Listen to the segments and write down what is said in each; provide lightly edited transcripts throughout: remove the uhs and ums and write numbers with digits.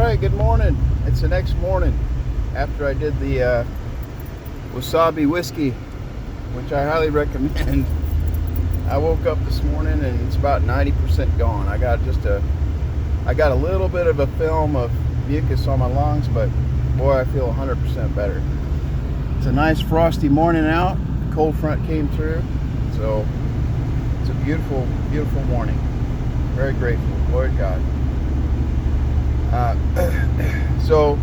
Alright, good morning. It's the next morning after I did the Wasabi whiskey, which I highly recommend. I woke up this morning and it's about 90% gone. I got a little bit of a film of mucus on my lungs, but boy, I feel 100% better. It's a nice frosty morning out. The cold front came through, so it's a beautiful, beautiful morning. Very grateful, Lord God. So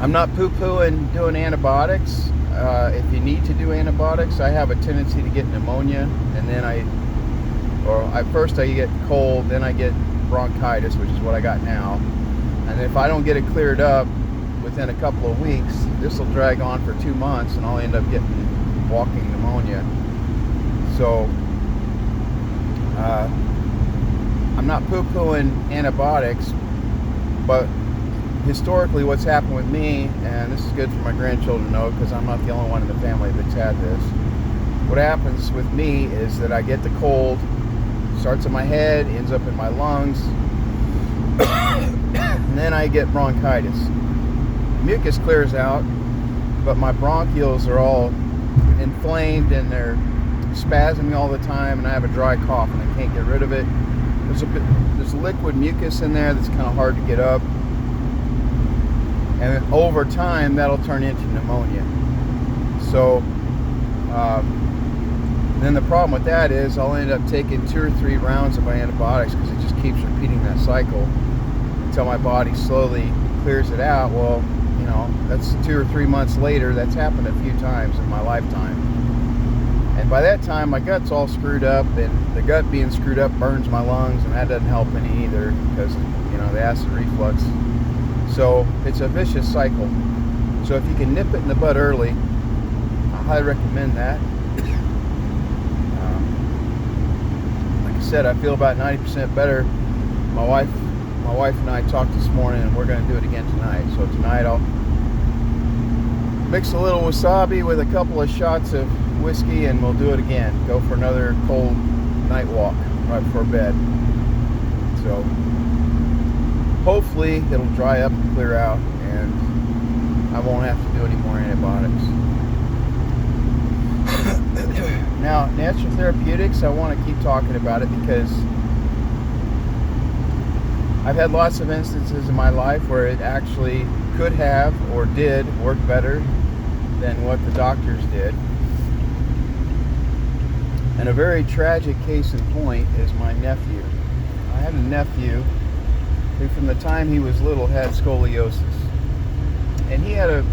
I'm not poo-pooing doing antibiotics. If you need to do antibiotics, I have a tendency to get pneumonia, and then first I get cold, then I get bronchitis, which is what I got now. And if I don't get it cleared up within a couple of weeks, this will drag on for 2 months, and I'll end up getting walking pneumonia. So I'm not poo-pooing antibiotics, but historically what's happened with me, and this is good for my grandchildren to know because I'm not the only one in the family that's had this. What happens with me is that I get the cold, starts in my head, ends up in my lungs, and then I get bronchitis. Mucus clears out, but my bronchioles are all inflamed and they're spasming all the time, and I have a dry cough and I can't get rid of it. There's liquid mucus in there that's kind of hard to get up, and then over time that'll turn into pneumonia. So then the problem with that is I'll end up taking 2 or 3 rounds of my antibiotics because it just keeps repeating that cycle until my body slowly clears it out. Well, you know, that's 2 or 3 months later. That's happened a few times in my lifetime. And by that time, my gut's all screwed up, and the gut being screwed up burns my lungs, and that doesn't help any either because, you know, the acid reflux. So it's a vicious cycle. So if you can nip it in the bud early, I highly recommend that. Like I said, I feel about 90% better. My wife and I talked this morning, and we're going to do it again tonight. So tonight I'll mix a little wasabi with a couple of shots of whiskey, and we'll do it again. Go for another cold night walk right before bed. So hopefully it'll dry up and clear out, and I won't have to do any more antibiotics. Now, natural therapeutics, I want to keep talking about it because I've had lots of instances in my life where it actually could have or did work better than what the doctors did. And a very tragic case in point is my nephew. I had a nephew who from the time he was little had scoliosis. And he had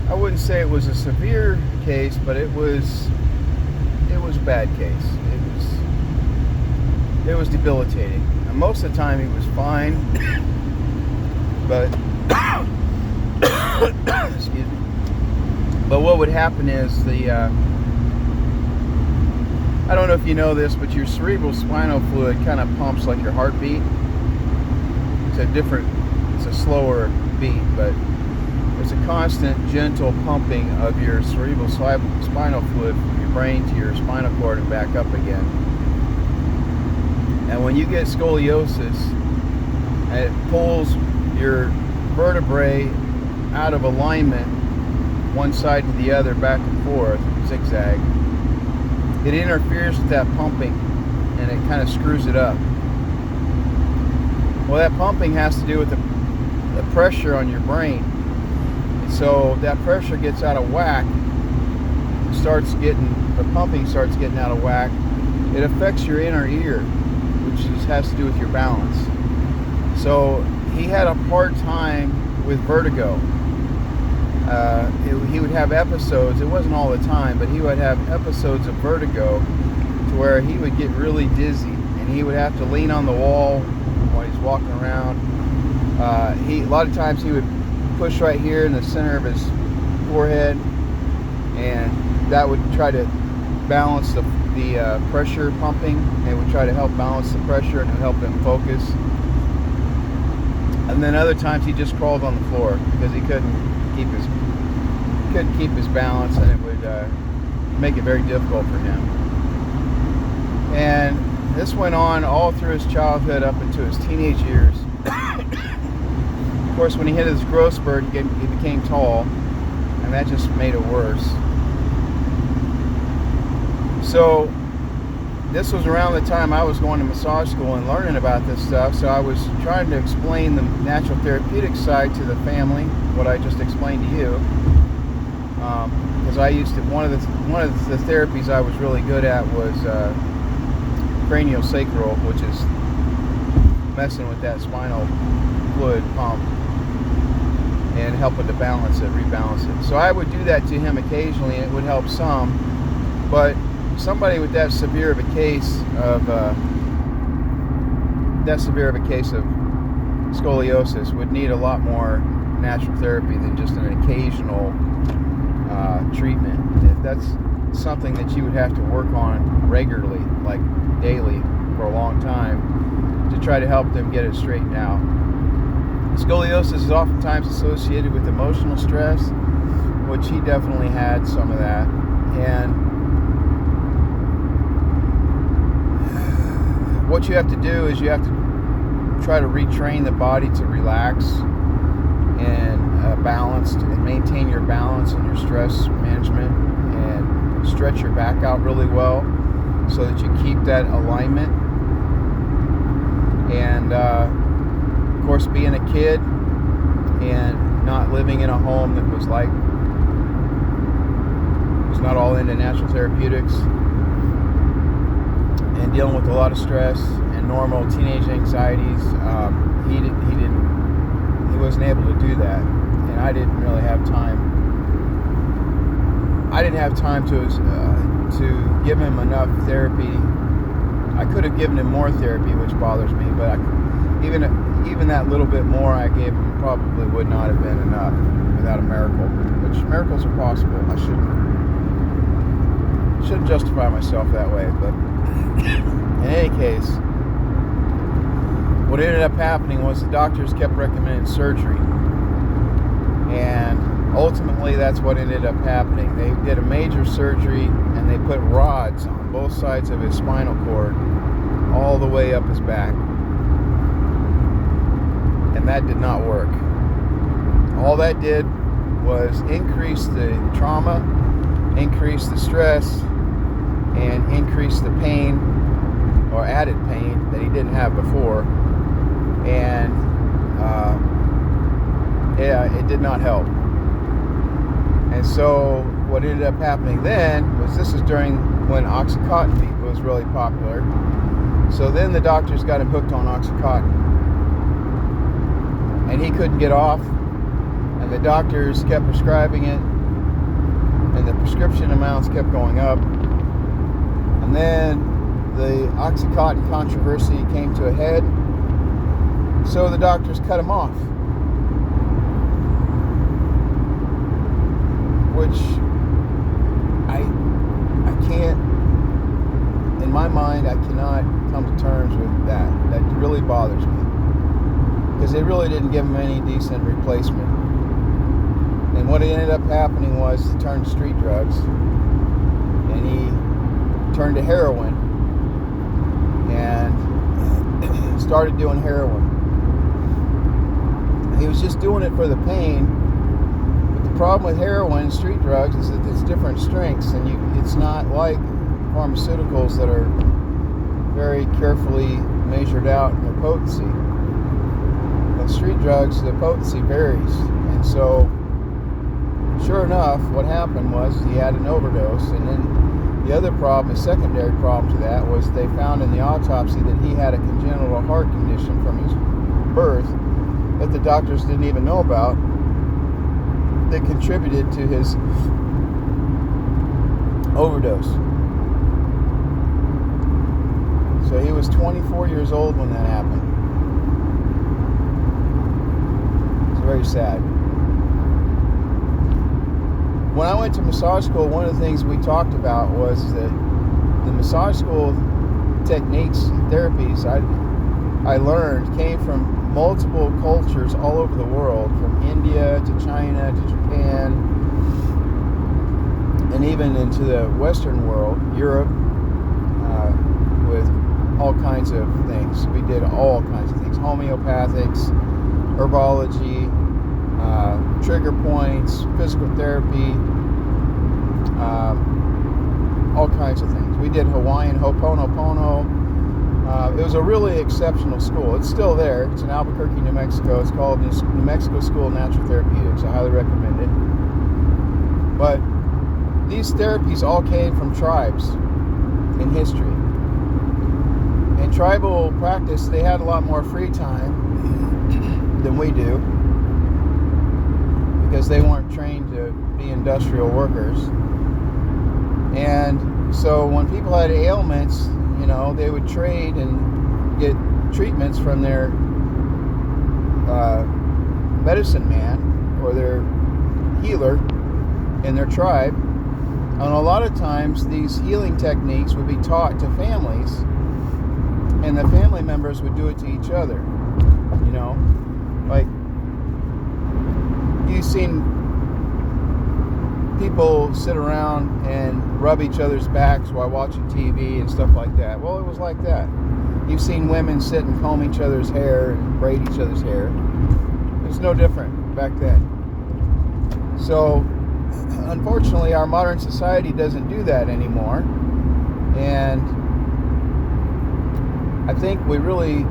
I wouldn't say it was a severe case, but it was a bad case. It was debilitating. And most of the time he was fine, but excuse me. But what would happen is I don't know if you know this, but your cerebral spinal fluid kind of pumps like your heartbeat. It's a slower beat, but there's a constant, gentle pumping of your cerebral spinal fluid from your brain to your spinal cord and back up again. And when you get scoliosis, and it pulls your vertebrae out of alignment, one side to the other, back and forth, zigzag, it interferes with that pumping, and it kind of screws it up. Well, that pumping has to do with the pressure on your brain. And so that pressure gets out of whack, the pumping starts getting out of whack. It affects your inner ear, which has to do with your balance. So he had a hard time with vertigo. He would have episodes, it wasn't all the time, but he would have episodes of vertigo to where he would get really dizzy, and he would have to lean on the wall while he's walking around. A lot of times he would push right here in the center of his forehead, and that would try to balance the pressure pumping. It would try to help balance the pressure and help him focus. And then other times he just crawled on the floor because he couldn't keep his balance, and it would make it very difficult for him. And this went on all through his childhood up into his teenage years. course, when he hit his growth spurt, he became tall, and that just made it worse. So this was around the time I was going to massage school and learning about this stuff, so I was trying to explain the natural therapeutic side to the family, what I just explained to you. Because I used to, one of the therapies I was really good at was craniosacral, which is messing with that spinal fluid pump and helping to balance it, rebalance it. So I would do that to him occasionally, and it would help some. But somebody with that severe of a case of scoliosis would need a lot more natural therapy than just an occasional treatment. That's something that you would have to work on regularly, like daily, for a long time, to try to help them get it straightened out. Scoliosis is oftentimes associated with emotional stress, which he definitely had some of that. And what you have to do is you have to try to retrain the body to relax and balanced, and maintain your balance and your stress management, and stretch your back out really well so that you keep that alignment. And of course, being a kid and not living in a home that was not all into natural therapeutics, and dealing with a lot of stress and normal teenage anxieties, he wasn't able to do that, and I didn't really have time. I didn't have time to give him enough therapy. I could have given him more therapy, which bothers me, but even that little bit more I gave him probably would not have been enough without a miracle. Which miracles are possible. I shouldn't justify myself that way, but in any case, what ended up happening was the doctors kept recommending surgery, and ultimately that's what ended up happening. They did a major surgery, and they put rods on both sides of his spinal cord all the way up his back, and that did not work. All that did was increase the trauma, increase the stress, and increase the pain, or added pain, that he didn't have before. And it did not help. And so what ended up happening then was, this is during when Oxycontin was really popular. So then the doctors got him hooked on Oxycontin, and he couldn't get off, and the doctors kept prescribing it, and the prescription amounts kept going up. And then the Oxycontin controversy came to a head, so the doctors cut him off, which I can't, in my mind, I cannot come to terms with that. That really bothers me, because they really didn't give him any decent replacement. And what ended up happening was he turned to street drugs, and he turned to heroin, and started doing heroin. He was just doing it for the pain, but the problem with heroin, street drugs, is that it's different strengths, and it's not like pharmaceuticals that are very carefully measured out in their potency. With street drugs, the potency varies, and so sure enough, what happened was he had an overdose, and then the other problem, a secondary problem to that, was they found in the autopsy that he had a congenital heart condition from his birth that the doctors didn't even know about, that contributed to his overdose. So he was 24 years old when that happened. It's very sad. When I went to massage school, one of the things we talked about was that the massage school techniques, therapies I learned came from multiple cultures all over the world, from India to China to Japan, and even into the Western world, Europe, with all kinds of things. We did all kinds of things: homeopathics, herbology, trigger points, physical therapy, all kinds of things. We did Hawaiian Ho'oponopono. It was a really exceptional school. It's still there. It's in Albuquerque, New Mexico. It's called New Mexico School of Natural Therapeutics. I highly recommend it. But these therapies all came from tribes in history. In tribal practice, they had a lot more free time than we do because they weren't trained to be industrial workers. And so when people had ailments, they would trade and get treatments from their medicine man or their healer in their tribe. And a lot of times these healing techniques would be taught to families, and the family members would do it to each other. Like you've seen people sit around and rub each other's backs while watching TV and stuff like that. Well, it was like that. You've seen women sit and comb each other's hair and braid each other's hair. It's no different back then. So, unfortunately, our modern society doesn't do that anymore. And I think we really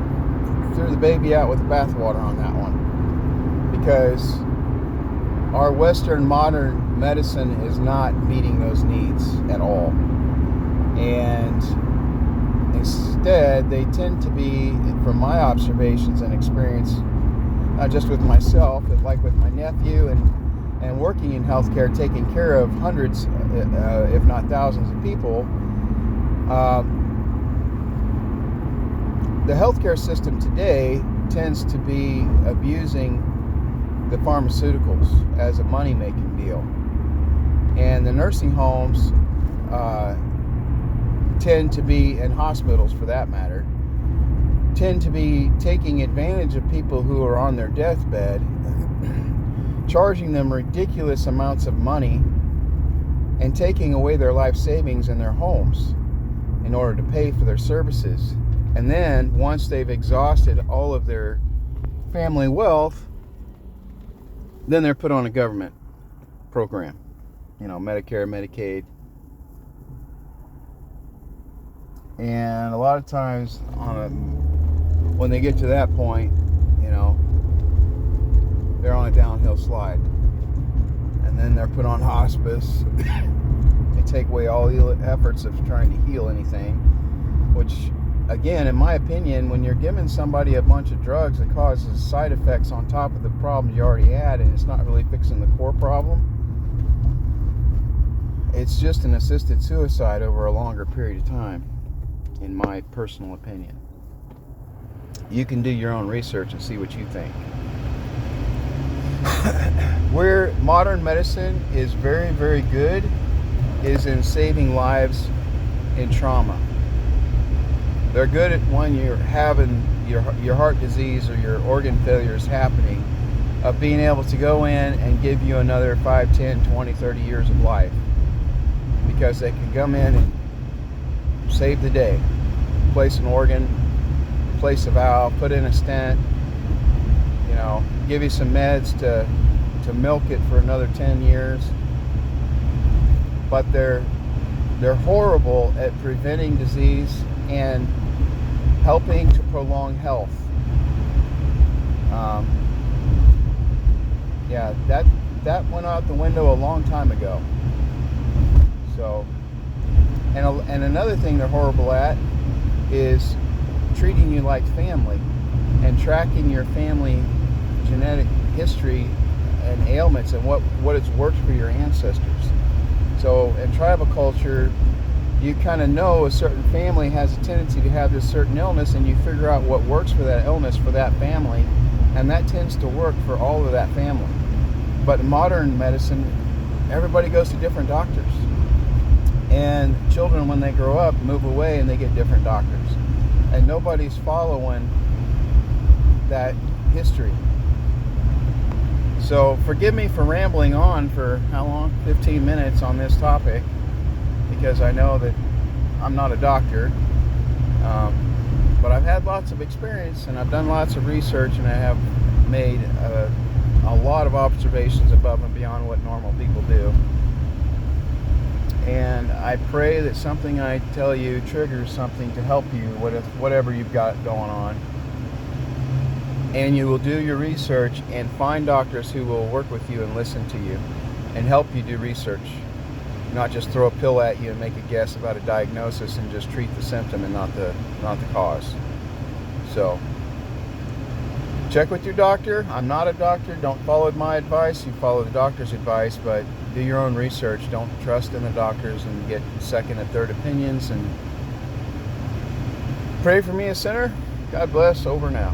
threw the baby out with the bathwater on that one. Because our Western modern medicine is not meeting those needs at all. And instead, they tend to be, from my observations and experience, not just with myself, but like with my nephew and working in healthcare, taking care of hundreds, if not thousands of people, the healthcare system today tends to be abusing the pharmaceuticals as a money-making deal. And the nursing homes tend to be, and hospitals for that matter, tend to be taking advantage of people who are on their deathbed, charging them ridiculous amounts of money, and taking away their life savings in their homes in order to pay for their services. And then, once they've exhausted all of their family wealth, then they're put on a government program. Medicare, Medicaid. And a lot of times, when they get to that point, they're on a downhill slide. And then they're put on hospice. They take away all the efforts of trying to heal anything, which, again, in my opinion, when you're giving somebody a bunch of drugs that causes side effects on top of the problems you already had, and it's not really fixing the core problem, it's just an assisted suicide over a longer period of time, in my personal opinion. You can do your own research and see what you think. Where modern medicine is very, very good is in saving lives in trauma. They're good at when you're having your heart disease or your organ failure is happening, of being able to go in and give you another 5, 10, 20, 30 years of life. Because they can come in and save the day. Place an organ, place a valve, put in a stent, give you some meds to milk it for another 10 years. But they're horrible at preventing disease and helping to prolong health. That went out the window a long time ago. So, and another thing they're horrible at is treating you like family and tracking your family genetic history and ailments and what it's worked for your ancestors. So in tribal culture, you kind of know a certain family has a tendency to have this certain illness, and you figure out what works for that illness for that family, and that tends to work for all of that family. But in modern medicine, everybody goes to different doctors. And children, when they grow up, move away and they get different doctors. And nobody's following that history. So forgive me for rambling on for how long? 15 minutes on this topic, because I know that I'm not a doctor. But I've had lots of experience, and I've done lots of research, and I have made a lot of observations above and beyond what normal people do. And I pray that something I tell you triggers something to help you, whatever you've got going on. And you will do your research and find doctors who will work with you and listen to you and help you do research. Not just throw a pill at you and make a guess about a diagnosis and just treat the symptom and not the cause. So check with your doctor. I'm not a doctor. Don't follow my advice. You follow the doctor's advice, but do your own research. Don't trust in the doctors and get second and third opinions. And pray for me, a sinner. God bless. Over now.